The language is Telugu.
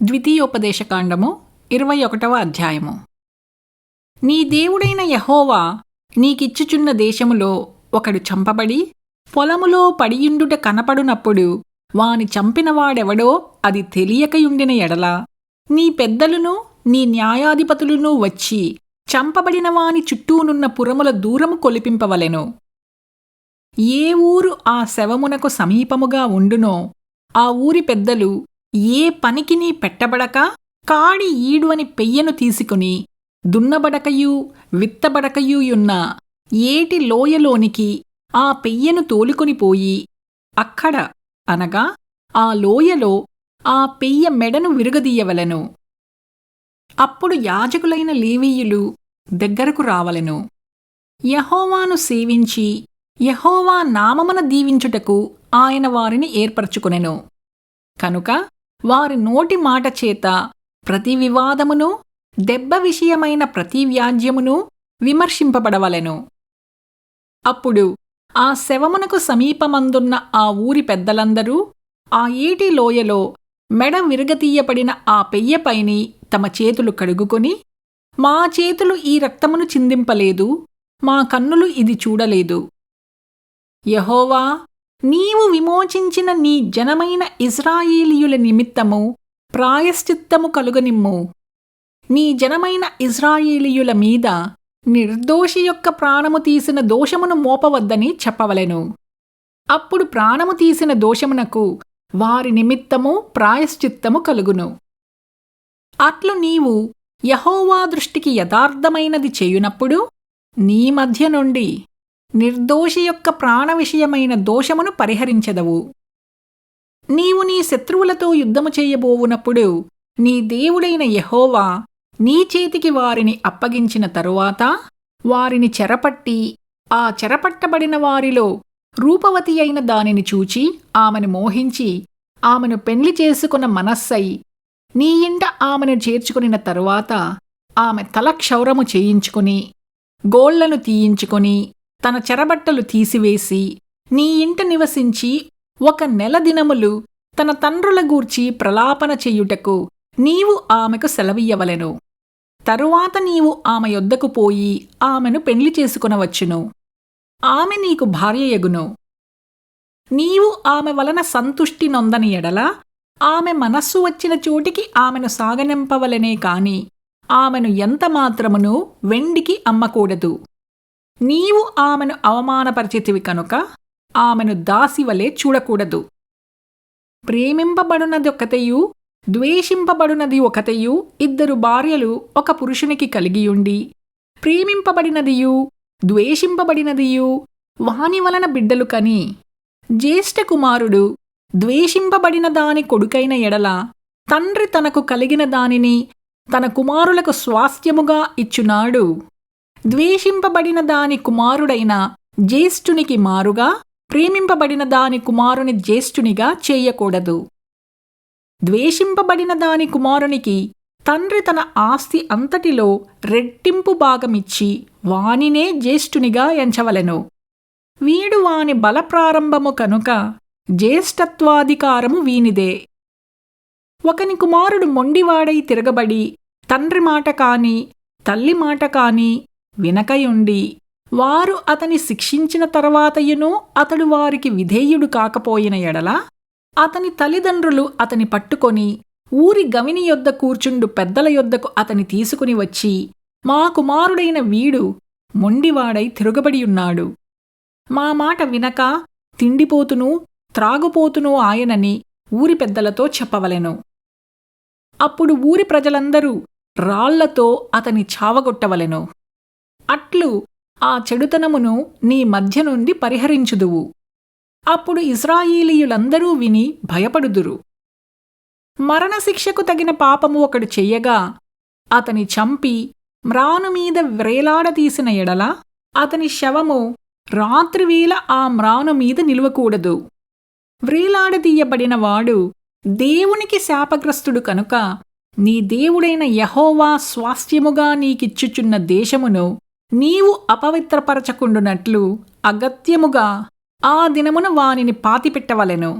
ద్వితీయోపదేశకాండము 21వ అధ్యాయము. నీ దేవుడైన యెహోవా నీకిచ్చుచున్న దేశములో ఒకడు చంపబడి పొలములో పడియుండుట కనపడునప్పుడు వాని చంపినవాడెవడో అది తెలియకయుండిన ఎడల నీ పెద్దలును నీ న్యాయాధిపతులును వచ్చి చంపబడిన వాని చుట్టూనున్న పురముల దూరము కొలిపింపవలెను. ఏ ఊరు ఆ శవమునకు సమీపముగా ఉండునో ఆ ఊరి పెద్దలు ఏ పనికిని పెట్టబడక కాడి ఈడు అని పెయ్యను తీసుకుని దున్నబడకయూ విత్తబడకయూయున్న ఏటి లోయలోనికి ఆ పెయ్యను తోలుకొనిపోయి అక్కడ అనగా ఆ లోయలో ఆ పెయ్య మెడను విరుగదీయవలెను. అప్పుడు యాజకులైన లేవీయులు దగ్గరకు రావలెను. యెహోవాను సేవించి యెహోవా నామమున దీవించుటకు ఆయన వారిని ఏర్పరచుకొనెను. కనుక వారి నోటి మాట చేత ప్రతి వివాదమును దెబ్బ విషయమైన ప్రతి వ్యాజ్యమును విమర్శింపబడవలెను. అప్పుడు ఆ శవమునకు సమీపమందున్న ఆ ఊరి పెద్దలందరూ ఆ ఏటి లోయలో మెడ విరగతీయబడిన ఆ పెయ్యపైని తమ చేతులు కడుగుకొని, మా చేతులు ఈ రక్తమును చిందింపలేదు, మా కన్నులు ఇది చూడలేదు. యెహోవా, నీవు విమోచించిన నీ జనమైన ఇశ్రాయేలీయుల నిమిత్తము ప్రాయశ్చిత్తము కలుగనిమ్ము. నీ జనమైన ఇశ్రాయేలీయుల మీద నిర్దోషి యొక్క ప్రాణము తీసిన దోషమును మోపవద్దని చెప్పవలెను. అప్పుడు ప్రాణము తీసిన దోషమునకు వారి నిమిత్తము ప్రాయశ్చిత్తము కలుగును. అట్లు నీవు యెహోవా దృష్టికి యథార్థమైనది చేయునప్పుడు నీ మధ్య నుండి నిర్దోషి యొక్క ప్రాణ విషయమైన దోషమును పరిహరించెదవు. నీవు నీ శత్రువులతో యుద్ధము చేయబోవునప్పుడు నీ దేవుడైన యెహోవా నీ చేతికి వారిని అప్పగించిన తరువాత వారిని చెరపట్టి ఆ చెరపట్టబడిన వారిలో రూపవతి అయిన దానిని చూచి ఆమెను మోహించి ఆమెను పెండ్లి చేసుకున్న మనస్సై నీ ఇంట ఆమెను చేర్చుకునిన తరువాత ఆమె తల క్షౌరము చేయించుకుని గోళ్లను తీయించుకొని తన చెరబట్టలు తీసివేసి నీ ఇంట నివసించి 1 నెల దినములు తన తండ్రుల గూర్చి ప్రలాపన చెయ్యుటకు నీవు ఆమెకు సెలవియ్యవలెను. తరువాత నీవు ఆమె యొద్దకు పోయి ఆమెను పెండ్లి చేసుకునవచ్చును. ఆమె నీకు భార్యయగును. నీవు ఆమె వలన సంతుష్టి నొందని ఎడల ఆమె మనస్సు వచ్చిన చోటికి ఆమెను సాగనింపవలెనే కాని ఆమెను ఎంతమాత్రమును వెండికి అమ్మకూడదు. నీవు ఆమెను అవమానపరిచితివి కనుక ఆమెను దాసివలే చూడకూడదు. ప్రేమింపబడునది ఒకతెయు ద్వేషింపబడునది ఒకతెయు 2 భార్యలు ఒక పురుషునికి కలిగియుండి ప్రేమింపబడినదియు ద్వేషింపబడినదియు వాని వలన బిడ్డలు కని జ్యేష్ఠ కుమారుడు ద్వేషింపబడిన దాని కొడుకైన ఎడల తండ్రి తనకు కలిగిన దానిని తన కుమారులకు స్వాస్థ్యముగా ఇచ్చునాడు. ద్వేషింపబడిన దాని కుమారుడైన జ్యేష్ఠునికి మారుగా ప్రేమింపబడిన దాని కుమారుని జ్యేష్ఠునిగా చేయకూడదు. ద్వేషింపబడిన దాని కుమారునికి తండ్రి తన ఆస్తి అంతటిలో రెట్టింపు భాగమిచ్చి వానినే జ్యేష్ఠునిగా ఎంచవలెను. వీడు వాని బలప్రారంభము కనుక జ్యేష్ఠత్వాధికారము వీనిదే. ఒకని కుమారుడు మొండివాడై తిరగబడి తండ్రి మాట కాని తల్లి మాట కాని వినకయుండి వారు అతని శిక్షించిన తర్వాతయును అతడు వారికి విధేయుడు కాకపోయిన ఎడల అతని తల్లిదండ్రులు అతని పట్టుకొని ఊరి గవిని యొద్ద కూర్చుండు పెద్దల యొద్దకు అతని తీసుకుని వచ్చి, మా కుమారుడైన వీడు మొండివాడై తిరగబడియున్నాడు, మా మాట వినక తిండిపోతును త్రాగుపోతును ఆయనని ఊరి పెద్దలతో చెప్పవలెను. అప్పుడు ఊరి ప్రజలందరూ రాళ్లతో అతని చావగొట్టవలెను. అట్లు ఆ చెడుతనమును నీ మధ్య నుండి పరిహరించుదువు. అప్పుడు ఇశ్రాయేలీయులందరూ విని భయపడుదురు. మరణశిక్షకు తగిన పాపము ఒకడు చెయ్యగా అతని చంపి మ్రానుమీద వ్రేలాడదీసిన ఎడల అతని శవము రాత్రివేళ ఆ మ్రానుమీద నిలువకూడదు. వ్రేలాడదీయబడినవాడు దేవునికి శాపగ్రస్తుడు కనుక నీ దేవుడైన యెహోవా స్వాస్థ్యముగా నీకిచ్చుచున్న దేశమును నీవు అపవిత్రపరచకుండునట్లు అగత్యముగా ఆ దినమున వానిని పాతిపెట్టవలెను.